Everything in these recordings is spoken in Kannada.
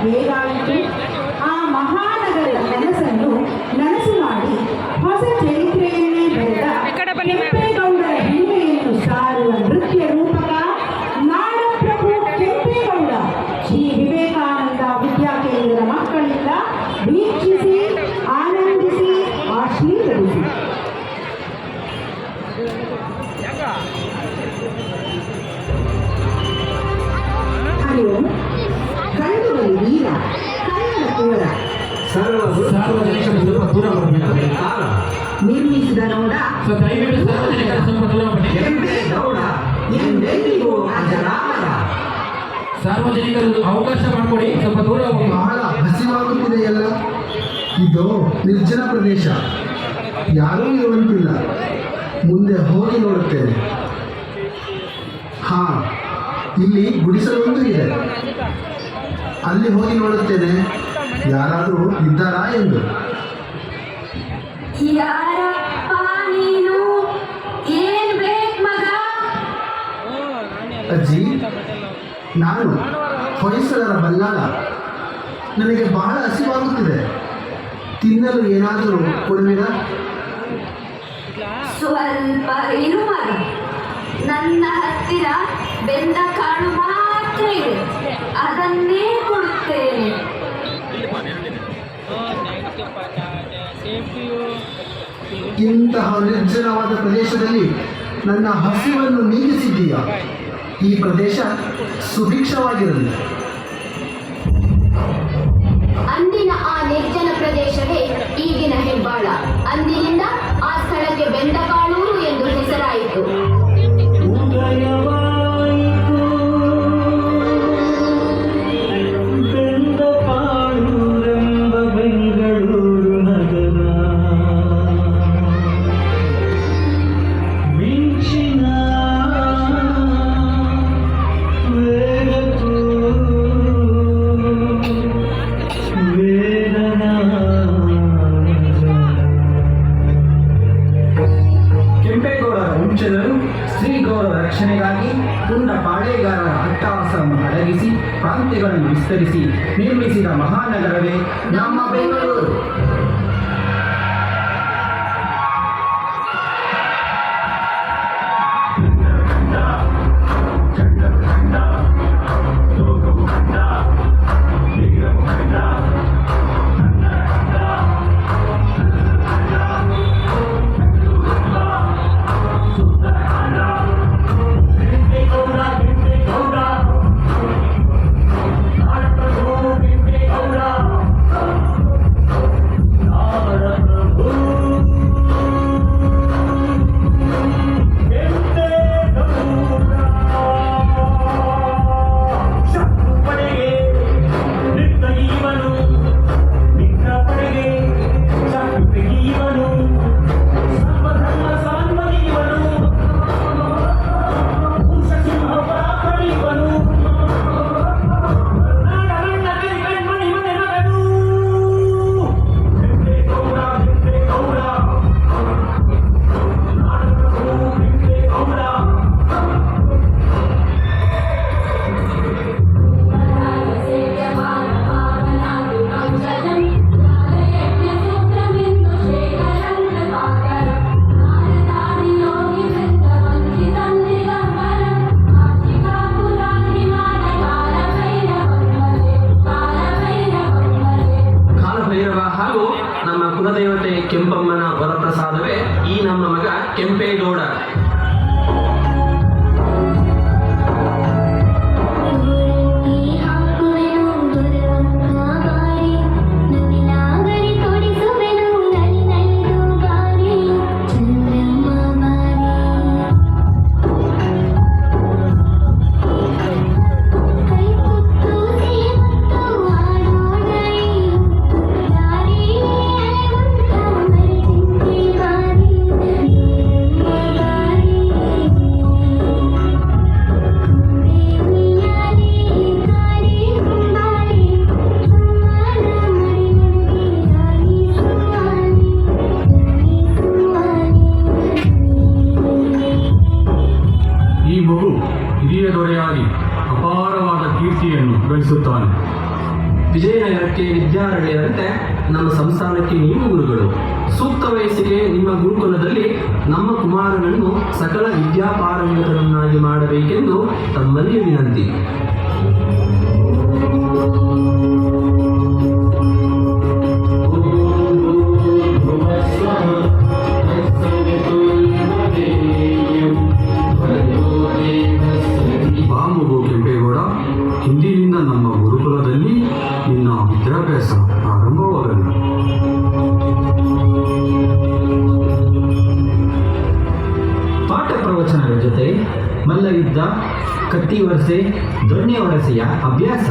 ಹೇಗಾಯಿತು? ಆ ಮಹಾನಗರದ ಕನಸನ್ನು ನನಸು ಮಾಡಿ ಹೊಸ ಚರಿತ್ರೆಯನ್ನೇ ಬರೆದ ಕೆಂಪೇಗೌಡರ ಹಿರಿಮೆಯನ್ನು ಸಾರುವ ನೃತ್ಯ ರೂಪಕ ನಾಡಪ್ರಭು ಕೆಂಪೇಗೌಡ ಶ್ರೀ ವಿವೇಕಾನಂದ ವಿದ್ಯಾಕೇಂದ್ರದ ಮಕ್ಕಳಿಂದ ವೀಕ್ಷಿಸಿ, ಆನಂದಿಸಿ, ಆಶೀರ್ವದಿಸಿ. ಹಲೋ, ಗಂಡುಗಳು ವೀರ, ಕನ್ನಡ ಕೋರ, ನಿರ್ಮಿಸಿದ ನೋಡ ಕೆಂಪೇಗೌಡ ಎಂದೆಂದಿಗೂ ಅಜರಾಮರ. ಸಾರ್ವಜನಿಕರು ಅವಕಾಶ ಮಾಡಿಕೊಡಿ, ಸ್ವಲ್ಪ ದೂರ ಹೋಗಿ. ಬಹಳ ಹಸಿವಾಗುತ್ತಿದೆಯಲ್ಲ. ಇದು ನಿರ್ಜನ ಪ್ರದೇಶ, ಯಾರೂ ಇರುವಂತಿಲ್ಲ. ಮುಂದೆ ಹೋಗಿ ನೋಡುತ್ತೇನೆ. ಹಾ, ಇಲ್ಲಿ ಗುಡಿಸಲೊಂದು ಇದೆ, ಅಲ್ಲಿ ಹೋಗಿ ನೋಡುತ್ತೇನೆ ಯಾರಾದರೂ ಇದ್ದಾರಾ ಎಂದು. ಅಜ್ಜಿ, ನಾನು ಹೊಯ್ಸಳರ ಬಲ್ಲಾಳ. ನನಗೆ ಬಹಳ ಹಸಿವಾಗುತ್ತಿದೆ, ತಿನ್ನಲು ಏನಾದರೂ ಕೊಡುವಿರಾ? ಸ್ವಲ್ಪ ಇರು ಮಗ, ನನ್ನ ಹತ್ತಿರ ಬೆಂದ ಕಾಳು ಮಾತ್ರ ಇದೆ, ಅದನ್ನೇ ಕೊಡುತ್ತೇನೆ. ಇಂತಹ ನಿರ್ಜನವಾದ ಪ್ರದೇಶದಲ್ಲಿ ನನ್ನ ಹಸಿವನ್ನು ನೀಗಿಸಿದ್ದೀಯಾ? ಈ ಪ್ರದೇಶ ಸುಭಿಕ್ಷವಾಗಿರಲಿ. ಅಂದಿನ ಆ ನಿರ್ಜನ ಪ್ರದೇಶವೇ ಈಗಿನ ಹೆಬ್ಬಾಳ. ಅಂದಿನಿಂದ ಆ ಸ್ಥಳಕ್ಕೆ ಬೆಂದಕಾಳೂರು ಎಂದು ಹೆಸರಾಯಿತು. ಸ್ತ್ರೀಗೌರವ ರಕ್ಷಣೆಗಾಗಿ ಪುಂಡ ಪಾಳೇಗಾರರ ಅಟ್ಟಹಾಸವನ್ನು ಅಡಗಿಸಿ ಪ್ರಾಂತ್ಯಗಳನ್ನು ವಿಸ್ತರಿಸಿ ನಿರ್ಮಿಸಿದ ಮಹಾನಗರವೇ ನಮ್ಮ ಬೆಂಗಳೂರು. ಕುಲದೇವತೆ ಕೆಂಪಮ್ಮನ ವರಪ್ರಸಾದವೇ ಈ ನಮ್ಮ ಮಗ ಕೆಂಪೇಗೌಡ. ಹಿರಿಯ ದೊರೆಯಾಗಿ ಅಪಾರವಾದ ಕೀರ್ತಿಯನ್ನು ಗಳಿಸುತ್ತಾನೆ. ವಿಜಯನಗರಕ್ಕೆ ವಿದ್ಯಾರಣ್ಯರಂತೆ ನಮ್ಮ ಸಂಸ್ಥಾನಕ್ಕೆ ನೀವು ಗುರುಗಳು. ಸೂಕ್ತ ವಯಸ್ಸಿಗೆ ನಿಮ್ಮ ಗುರುಕುಲದಲ್ಲಿ ನಮ್ಮ ಕುಮಾರನನ್ನು ಸಕಲ ವಿದ್ಯಾಪಾರಂಗತನನ್ನಾಗಿ ಮಾಡಬೇಕೆಂದು ತಮ್ಮಲ್ಲಿ ವಿನಂತಿ. ಬಾಮುಗು ಕೆಂಪೇಗೌಡ, ಇಂದಿನಿಂದ ನಮ್ಮ ಗುರುಕುಲದಲ್ಲಿ ನಿನ್ನ ವಿದ್ಯಾಭ್ಯಾಸ ಪ್ರಾರಂಭವಾಗಲಿ. ಪಾಠ ಪ್ರವಚನಗಳ ಜೊತೆ ಮಲ್ಲಯುದ್ಧ, ಕತ್ತಿ ವರಸೆ, ದೊಣ್ಣೆ ಒರಸೆಯ ಅಭ್ಯಾಸ.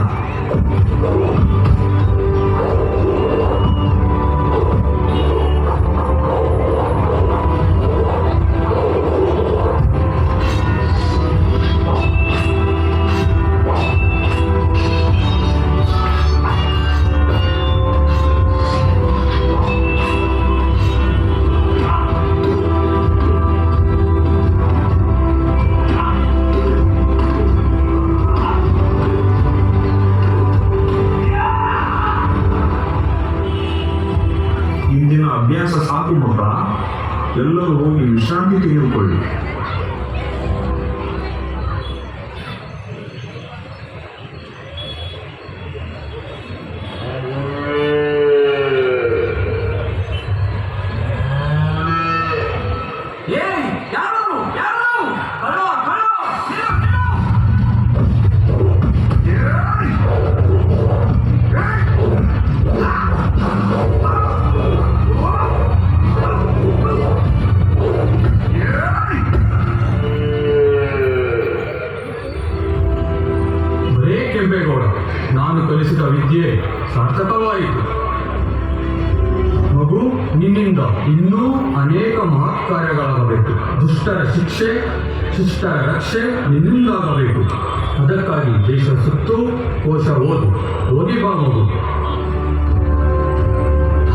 ಇಂದಿನ ಅಭ್ಯಾಸ ಸಾಕು ಮಗ, ಎಲ್ಲರೂ ಹೋಗಿ ವಿಶ್ರಾಂತಿ ತೆಗೆದುಕೊಳ್ಳಿ. ಬರೇ ಕೆಂಪೇಗೌಡ, ನಾನು ಕಲಿಸಿದ ವಿದ್ಯೆ ಸಾರ್ಥಕವಾಯಿತು. ಮಗು, ನಿನ್ನಿಂದ ಇನ್ನೂ ಅನೇಕ ಮಹತ್ ಕಾರ್ಯಗಳಾಗಬೇಕು. ದುಷ್ಟರ ಶಿಕ್ಷೆ, ಶಿಷ್ಟರ ರಕ್ಷೆ ನಿನ್ನಿಂದಾಗಬೇಕು. ಅದಕ್ಕಾಗಿ ದೇಶ ಸುತ್ತು, ಕೋಶ ಓದು. ಹೋಗಿ ಬಾ ಮಗು.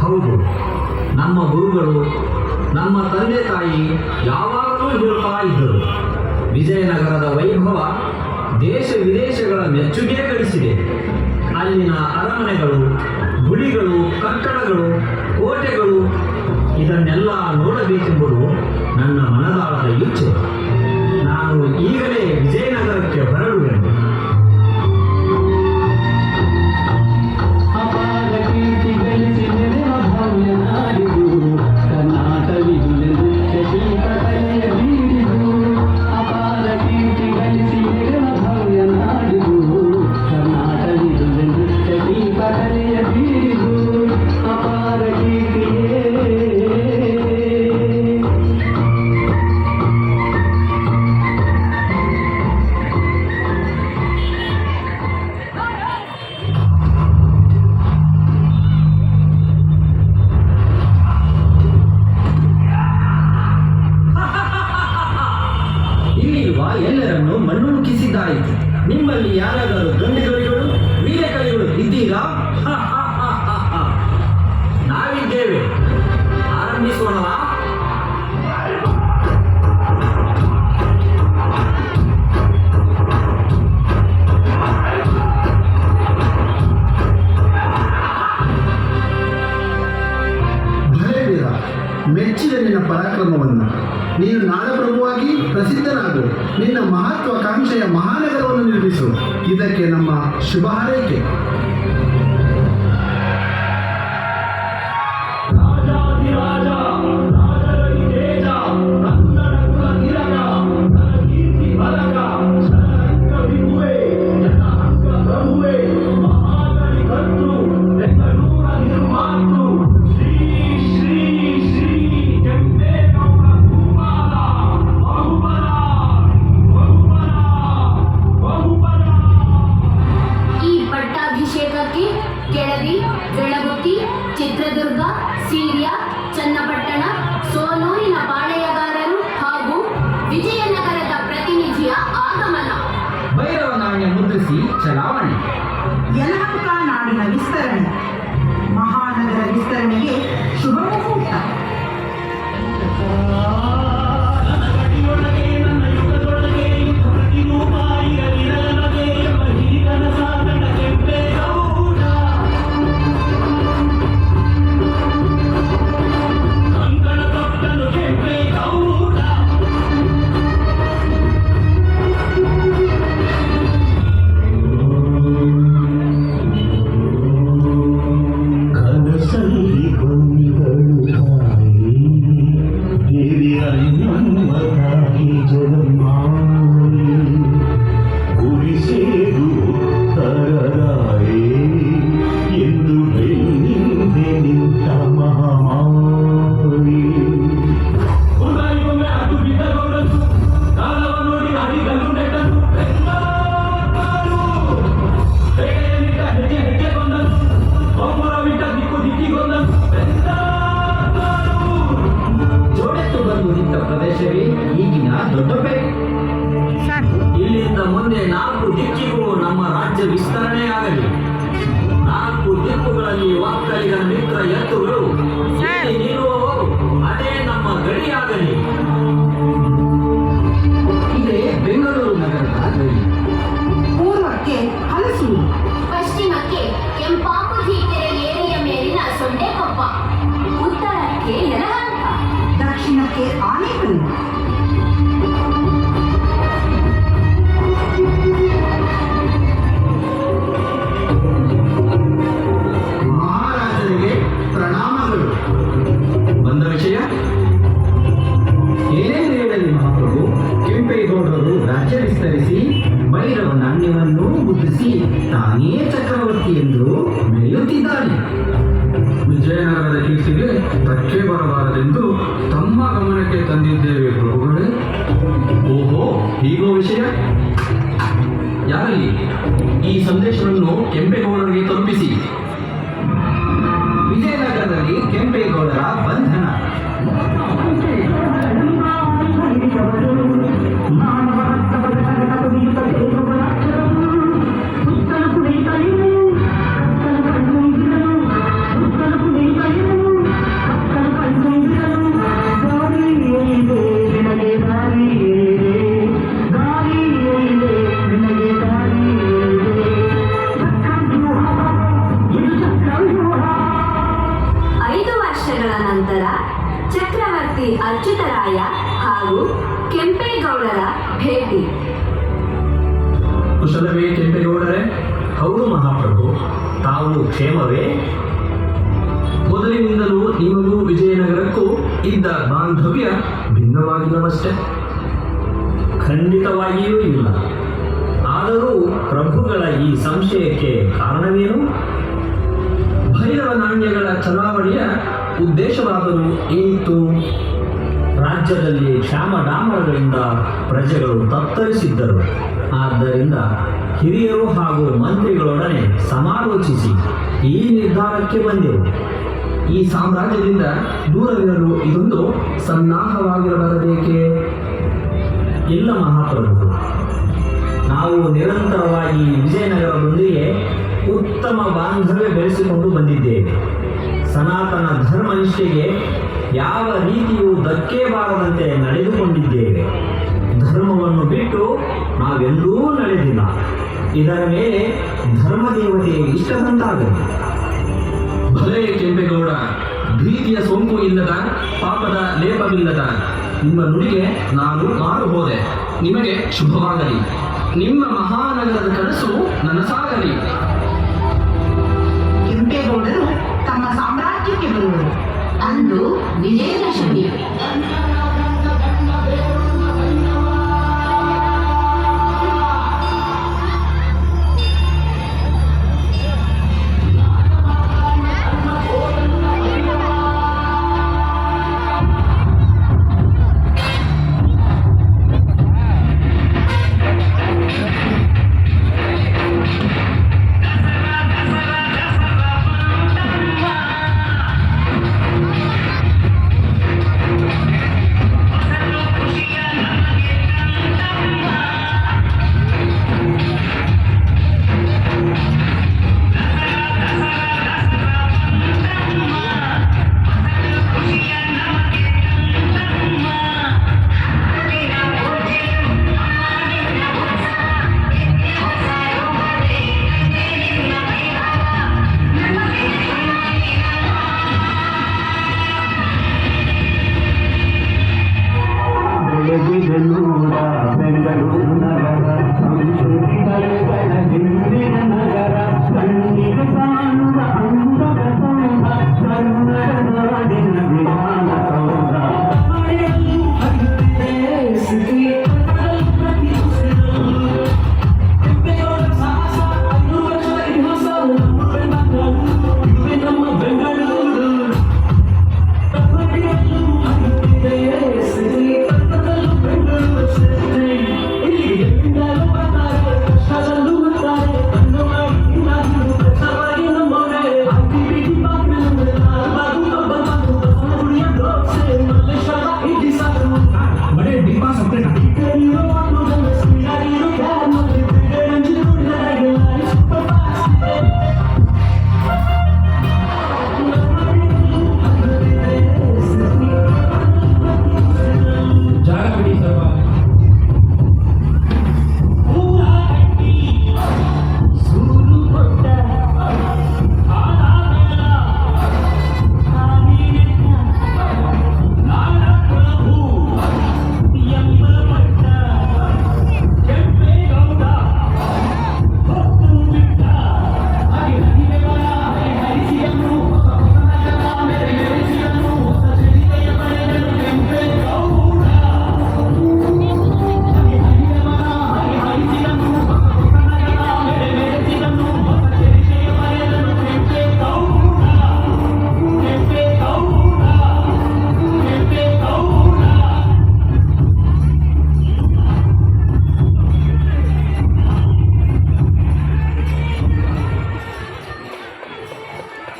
ಹೌದು, ನಮ್ಮ ಗುರುಗಳು, ನಮ್ಮ ತಂದೆ ತಾಯಿ ಯಾವಾಗಲೂ ಹೇಳುತ್ತಾ ಇದ್ದರು, ವಿಜಯನಗರದ ವೈಭವ ದೇಶ ವಿದೇಶಗಳ ಮೆಚ್ಚುಗೆ ಗಳಿಸಿದೆ. ಅಲ್ಲಿನ ಅರಮನೆಗಳು, ಗುಡಿಗಳು, ಕಟ್ಟಡಗಳು, ಕೋಟೆಗಳು ಇದನ್ನೆಲ್ಲ ನೋಡಬೇಕೆಂಬುದು ನನ್ನ ಮನದಾಳದ ಇಚ್ಛೆ. ನಾನು ಈಗಲೇ ವಿಜಯನಗರಕ್ಕೆ ಹೊರಡುವೆನು. ಎಲ್ಲರನ್ನು ಮಣ್ಣು ಮುಗಿಸಿದ್ದಾಯಿತು. ನಿಮ್ಮಲ್ಲಿ ಯಾರಾದರೂ ಗಂಡುಗಳಿಗಳು, ವೀರಕಲಿಗಳು ಇದ್ದೀರಾ? ನಾವಿದ್ದೇವೆ. ಆರಂಭಿಸೋಣವಾ? ಭಯವೀರ, ಮೆಚ್ಚಿದ ನಿನ್ನ ಪರಾಕ್ರಮವನ್ನು. ನೀನು ನಾಡಪ್ರಭುವಾಗಿ ಪ್ರಸಿದ್ಧನಾಗು. ನಿನ್ನ ಮಹತ್ವಾಕಾಂಕ್ಷೆಯ ಮಹಾನಗರವನ್ನು ನಿರ್ಮಿಸು. ಇದಕ್ಕೆ ನಮ್ಮ ಶುಭ ಹಾರೈಕೆ. ಕೆಳದಿ, ಬೆಳಗುತ್ತಿ, ಚಿತ್ರದುರ್ಗ, ಸೀರ್ಯ, ಚನ್ನಪಟ್ಟಣ ಯುದ್ಧದಲ್ಲಿ ಒಕ್ಕಲಿಗರ ಮಿತ್ರ ಎತ್ತುಗಳು ಇಲ್ಲಿ ನಿಲ್ಲುವವರು ಅದೇ ನಮ್ಮ ಗಡಿಯಾಗಲಿ. ಇದೇ ಬೆಂಗಳೂರು ನಗರದ ಗಡಿ. ಪೂರ್ವಕ್ಕೆ ಹಲಸೂರು, ಪಶ್ಚಿಮಕ್ಕೆ ಕೆಂಪಾಪುಧಿ ಕೆರೆ ಏರಿಯ ಮೇಲಿನ ಸೊಂಡೆಕೊಪ್ಪ, ಉತ್ತರಕ್ಕೆ ಯಲಹಂಕ, ದಕ್ಷಿಣಕ್ಕೆ ಆನೇಕಲ್ಲು, ಮಹಾರಾಜರಿಗೆ ಪ್ರಣಾಮಗಳು. ಬಂದ ವಿಷಯ ಏನೇನು ಹೇಳಲಿ ಮಹಾಪ್ರಭು? ಕೆಂಪೇಗೌಡರು ರಾಜ್ಯ ವಿಸ್ತರಿಸಿ ಭೈರವ ನಾಣ್ಯವನ್ನು ಮುದ್ರಿಸಿ ತಾನೇ ಚಕ್ರವರ್ತಿ ಎಂದು ಮೆರೆಯುತ್ತಿದ್ದಾನೆ. ವಿಜಯನಗರದ ಕೀರ್ತಿಗೆ ಧಕ್ಕೆ ಬರಬಾರದೆಂದು ತಮ್ಮ ಗಮನಕ್ಕೆ ತಂದಿದ್ದೇವೆ ಪ್ರಭುಗಳೇ. ಓಹೋ, ಹೀಗೋ ವಿಷಯ. ಯಾರಲ್ಲಿ ಈ ಸಂದೇಶವನ್ನು ಕೆಂಪೇಗೌಡರಿಗೆ ತಲುಪಿಸಿ. ವಿಜಯನಗರದಲ್ಲಿ ಕೆಂಪೇಗೌಡರ ಬಂಧನ. ನಂತರ ಚಕ್ರವರ್ತಿ ಅಚ್ಯುತರಾಯ ಹಾಗೂ ಕೆಂಪೇಗೌಡರ ಭೇಟಿ. ಕುಶಲವೇ ಕೆಂಪೇಗೌಡರೇ? ಹೌದು ಮಹಾಪ್ರಭು, ತಾವು ಕ್ಷೇಮವೇ? ಮೊದಲಿನಿಂದಲೂ ನಿಮಗೂ ವಿಜಯನಗರಕ್ಕೂ ಇದ್ದ ಬಾಂಧವ್ಯ ಭಿನ್ನವಾಗಿಲ್ಲವಷ್ಟೇ? ಖಂಡಿತವಾಗಿಯೂ ಇಲ್ಲ. ಆದರೂ ಪ್ರಭುಗಳ ಈ ಸಂಶಯಕ್ಕೆ ಕಾರಣವೇನು? ಭೈರವ ನಾಣ್ಯಗಳ ಚಲಾವಣೆಯ ಉದ್ದೇಶವಾದರೂ ಏನಿತ್ತು? ರಾಜ್ಯದಲ್ಲಿ ಕ್ಷಾಮಡಾಮರಗಳಿಂದ ಪ್ರಜೆಗಳು ತತ್ತರಿಸಿದ್ದರು. ಆದ್ದರಿಂದ ಹಿರಿಯರು ಹಾಗೂ ಮಂತ್ರಿಗಳೊಡನೆ ಸಮಾಲೋಚಿಸಿ ಈ ನಿರ್ಧಾರಕ್ಕೆ ಬಂದೆವು. ಈ ಸಾಮ್ರಾಜ್ಯದಿಂದ ದೂರವಿರಲು ಇದೊಂದು ಸನ್ನಾಹವಾಗಿರಬಾರದೇಕೆ? ಇಲ್ಲ ಮಹಾಪ್ರಭು, ನಾವು ನಿರಂತರವಾಗಿ ವಿಜಯನಗರದೊಂದಿಗೆ ಉತ್ತಮ ಬಾಂಧವ್ಯ ಬೆಳೆಸಿಕೊಂಡು ಬಂದಿದ್ದೇವೆ. ಸನಾತನ ಧರ್ಮನಿಷ್ಠೆಗೆ ಯಾವ ರೀತಿಯೂ ಧಕ್ಕೆ ಬಾರದಂತೆ ನಡೆದುಕೊಂಡಿದ್ದೇವೆ. ಧರ್ಮವನ್ನು ಬಿಟ್ಟು ನಾವೆಂದೂ ನಡೆದಿಲ್ಲ. ಇದರ ಮೇಲೆ ಧರ್ಮದೇವತೆಗೆ ಇಷ್ಟದಂತಾಗಲಿ. ಭಲೇ ಕೆಂಪೇಗೌಡ, ಭೀತಿಯ ಸೋಂಕು ಇಲ್ಲದ, ಪಾಪದ ಲೇಪವಿಲ್ಲದ ನಿಮ್ಮ ನುಡಿಗೆ ನಾನು ಮಾರು ಹೋದೆ. ನಿಮಗೆ ಶುಭವಾಗಲಿ. ನಿಮ್ಮ ಮಹಾನಗರದ ಕನಸು ನನಸಾಗಲಿ. ಕೆಂಪೇಗೌಡರು ತಮ್ಮ ಸಾಮ್ರಾಜ್ಯಕ್ಕೆ ಬರುವರು. ಅಂದು ವಿಜಯದಶಮಿ.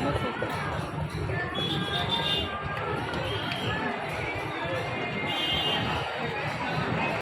That's okay.